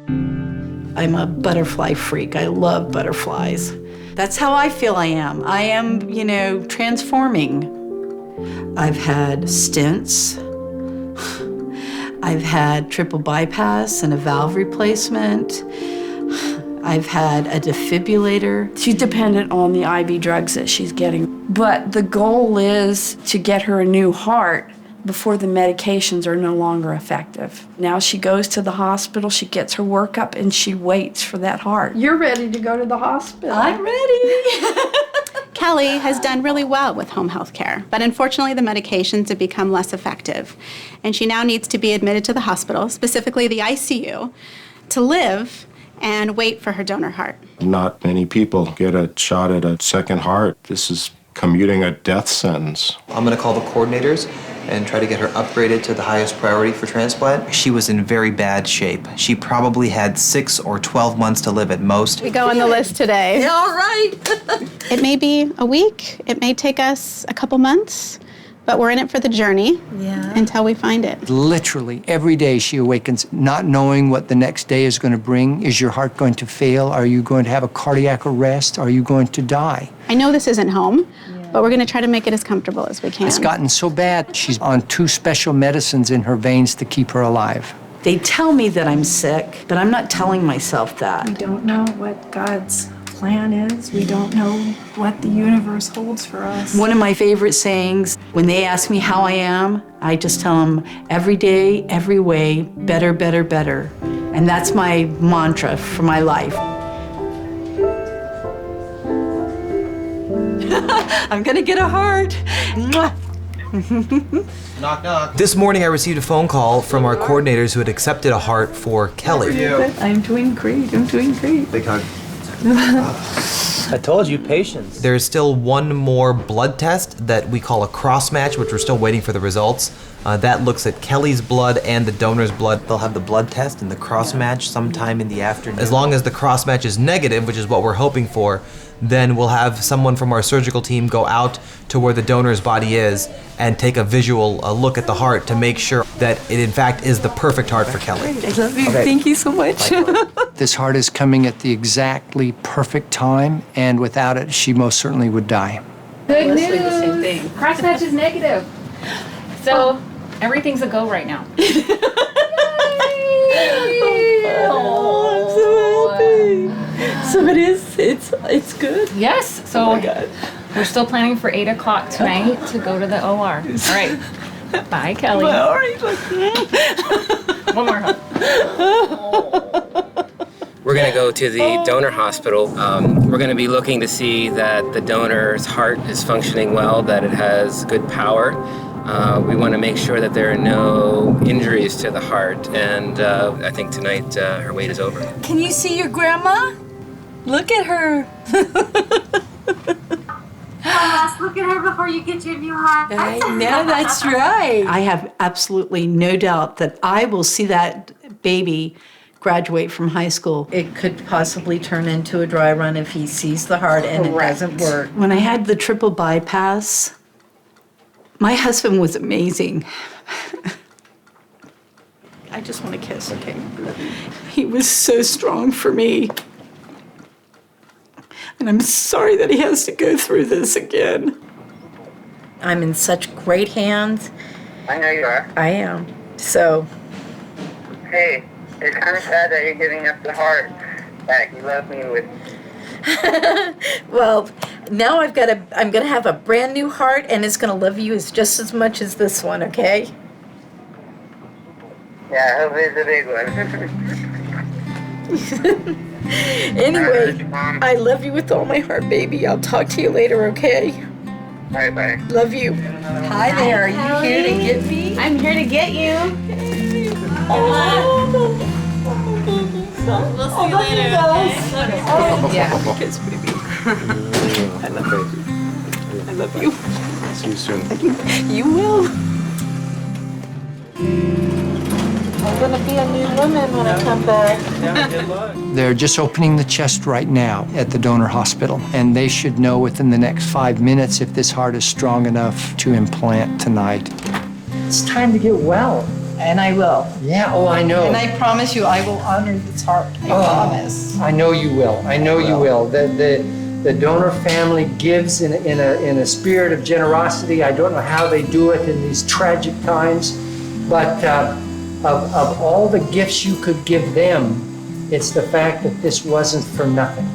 I'm a butterfly freak. I love butterflies. That's how I feel I am. I am, transforming. I've had stents. I've had triple bypass and a valve replacement. I've had a defibrillator. She's dependent on the IV drugs that she's getting. But the goal is to get her a new heart before the medications are no longer effective. Now she goes to the hospital, she gets her workup, and she waits for that heart. You're ready to go to the hospital. I'm ready. Kelly has done really well with home health care, but unfortunately the medications have become less effective. And she now needs to be admitted to the hospital, specifically the ICU, to live and wait for her donor heart. Not many people get a shot at a second heart. This is commuting a death sentence. I'm gonna call the coordinators and try to get her upgraded to the highest priority for transplant. She was in very bad shape. She probably had 6 or 12 months to live at most. We go on the list today. Yeah, all right. It may be a week, it may take us a couple months, but we're in it for the journey until we find it. Literally, every day she awakens not knowing what the next day is going to bring. Is your heart going to fail? Are you going to have a cardiac arrest? Are you going to die? I know this isn't home, but we're going to try to make it as comfortable as we can. It's gotten so bad, she's on 2 special medicines in her veins to keep her alive. They tell me that I'm sick, but I'm not telling myself that. We don't know what God's plan is. We don't know what the universe holds for us. One of my favorite sayings, when they ask me how I am, I just tell them, every day, every way, better, better, better. And that's my mantra for my life. I'm gonna get a heart. Knock, knock. This morning I received a phone call from our coordinators who had accepted a heart for Kelly. I'm doing great, I'm doing great. Big hug. I told you, patience. There's still one more blood test that we call a cross match, which we're still waiting for the results. That looks at Kelly's blood and the donor's blood. They'll have the blood test and the cross match sometime in the afternoon. As long as the cross match is negative, which is what we're hoping for, then we'll have someone from our surgical team go out to where the donor's body is and take a visual look at the heart to make sure that it in fact is the perfect heart for Kelly. I love you, thank you so much. This heart is coming at the exactly perfect time, and without it, she most certainly would die. Good Let's do news. the same thing. Cross match is negative. So everything's a go right now. Oh, I'm so happy. So it is, it's good? Yes. So Oh my God. we're still planning for 8 o'clock tonight to go to the OR. All right. Bye, Kelly. All right, One more hug. We're going to go to the donor hospital. We're going to be looking to see that the donor's heart is functioning well, that it has good power. We want to make sure that there are no injuries to the heart, and I think tonight her wait is over. Can you see your grandma? Look at her. Look at her before you get your new heart. I know, that's right. I have absolutely no doubt that I will see that baby graduate from high school. It could possibly turn into a dry run if he sees the heart and it doesn't work. When I had the triple bypass, my husband was amazing. I just want to kiss, okay? He was so strong for me. And I'm sorry that he has to go through this again. I'm in such great hands. I know you are. I am. So. Hey, it's kind of sad that you're giving up the heart back. You left me with. Well, now I'm gonna have a brand new heart, and it's gonna love you just as much as this one, okay? Yeah, I hope it's a big one. Anyway, I love you with all my heart, baby. I'll talk to you later, okay? Bye-bye. Love you. Hi there, are you here to get me? I'm here to get you. Oh, We'll see you later. Yeah, kiss, baby. I love you. I love you. See you soon. You will. I'm gonna be a new woman when I come back. They're just opening the chest right now at the donor hospital, and they should know within the next 5 minutes if this heart is strong enough to implant tonight. It's time to get well. And I will. Yeah, oh, I know. And I promise you, I will honor this heart. I promise. I know you will. I know you will. The donor family gives in a spirit of generosity. I don't know how they do it in these tragic times, but of all the gifts you could give them, it's the fact that this wasn't for nothing.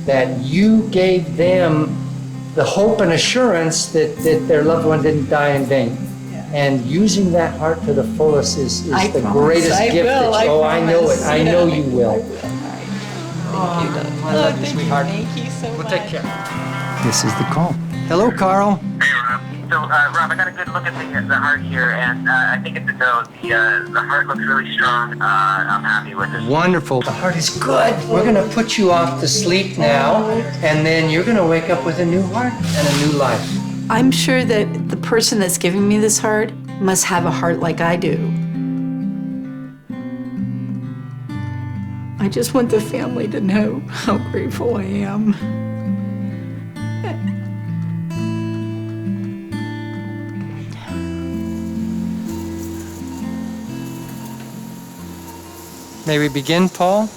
That you gave them the hope and assurance that their loved one didn't die in vain. And using that heart to the fullest is the greatest gift that you, I know it. I know you will. I love you, sweetheart. Thank you so much. We'll take care. This is the call. Hello, Carl. Hey, Rob. So, Rob, I got a good look at the heart here, and I think it's a go. The heart looks really strong. I'm happy with it. Wonderful. The heart is good. We're going to put you off to sleep now, and then you're going to wake up with a new heart and a new life. I'm sure that the person that's giving me this heart must have a heart like I do. I just want the family to know how grateful I am. May we begin, Paul?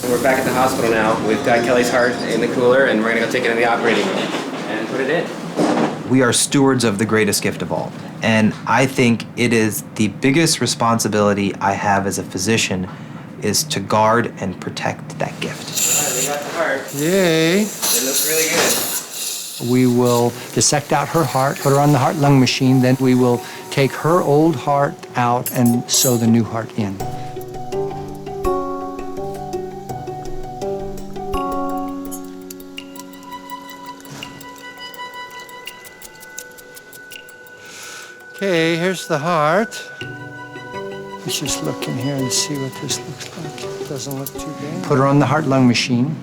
We're back at the hospital now. We've got Kelly's heart in the cooler, and we're gonna go take it in the operating room and put it in. We are stewards of the greatest gift of all. And I think it is the biggest responsibility I have as a physician is to guard and protect that gift. All right, we got the heart. Yay. It looks really good. We will dissect out her heart, put her on the heart-lung machine, then we will take her old heart out and sew the new heart in. Okay, here's the heart. Let's just look in here and see what this looks like. It doesn't look too bad. Put her on the heart-lung machine,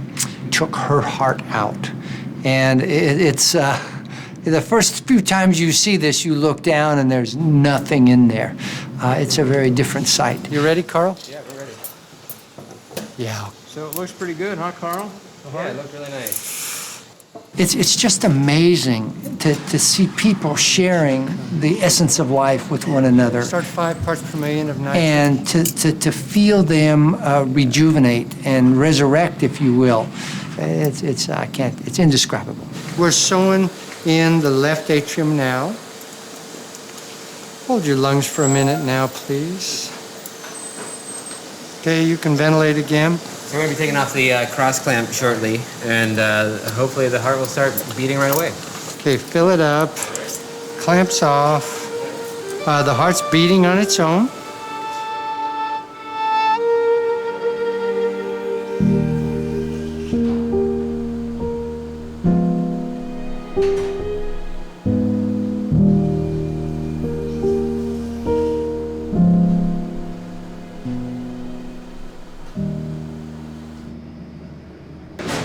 took her heart out. And it's the first few times you see this, you look down and there's nothing in there. It's a very different sight. You ready, Carl? Yeah, we're ready. Yeah. So it looks pretty good, huh, Carl? Yeah, it looked really nice. It's just amazing to see people sharing the essence of life with one another. Start 5 parts per million of nitrogen. And to feel them rejuvenate and resurrect, if you will. It's indescribable. We're sewing in the left atrium now. Hold your lungs for a minute now, please. Okay, you can ventilate again. We're going to be taking off the cross clamp shortly, and hopefully the heart will start beating right away. Okay, fill it up. Clamps off. The heart's beating on its own.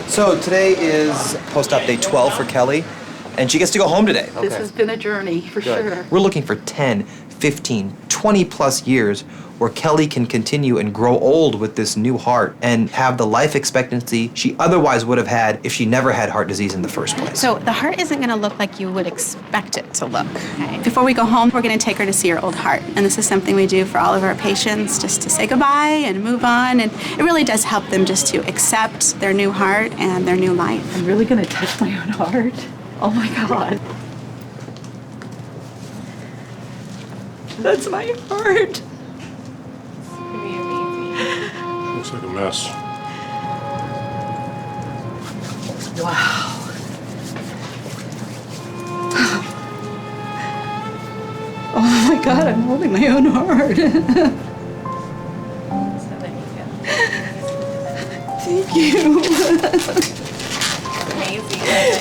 So today is post-op day 12 for Kelly, and she gets to go home today. This has been a journey, for sure. We're looking for 10, 15, 20 plus years where Kelly can continue and grow old with this new heart and have the life expectancy she otherwise would have had if she never had heart disease in the first place. So the heart isn't going to look like you would expect it to look. Okay? Before we go home, we're going to take her to see her old heart. And this is something we do for all of our patients, just to say goodbye and move on. And it really does help them just to accept their new heart and their new life. I'm really going to touch my own heart. Oh my God. That's my heart. Looks like a mess. Wow. Oh my God, I'm holding my own heart. Thank you.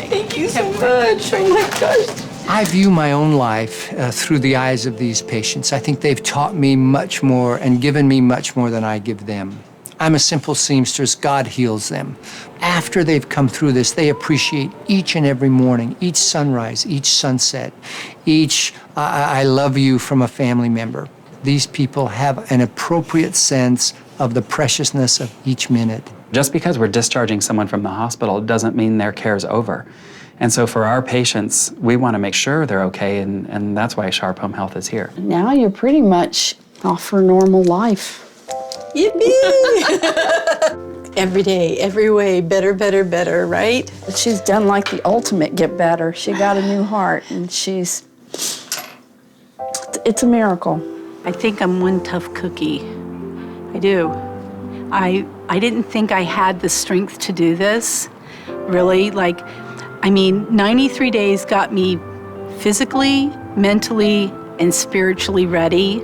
Thank you so much. Oh my gosh. I view my own life through the eyes of these patients. I think they've taught me much more and given me much more than I give them. I'm a simple seamstress. God heals them. After they've come through this, they appreciate each and every morning, each sunrise, each sunset, each I love you from a family member. These people have an appropriate sense of the preciousness of each minute. Just because we're discharging someone from the hospital doesn't mean their care is over. And so for our patients, we want to make sure they're okay, and that's why Sharp Home Health is here. Now you're pretty much off for normal life. Yippee! Every day, every way, better, better, better, right? She's done like the ultimate get better. She got a new heart, and it's a miracle. I think I'm one tough cookie. I do. I didn't think I had the strength to do this, really. 93 days got me physically, mentally, and spiritually ready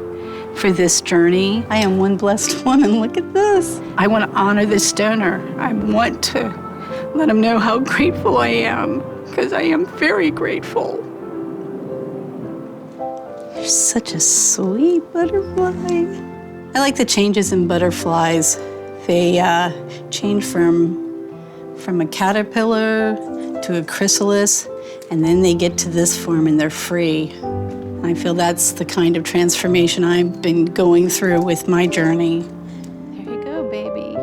for this journey. I am one blessed woman, look at this. I want to honor this donor. I want to let him know how grateful I am, because I am very grateful. You're such a sweet butterfly. I like the changes in butterflies. They change from a caterpillar to a chrysalis, and then they get to this form and they're free. I feel that's the kind of transformation I've been going through with my journey. There you go, baby.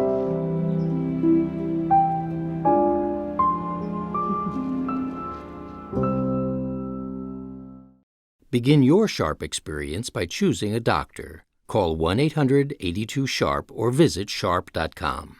Begin your Sharp experience by choosing a doctor. Call 1-800-82-SHARP or visit sharp.com.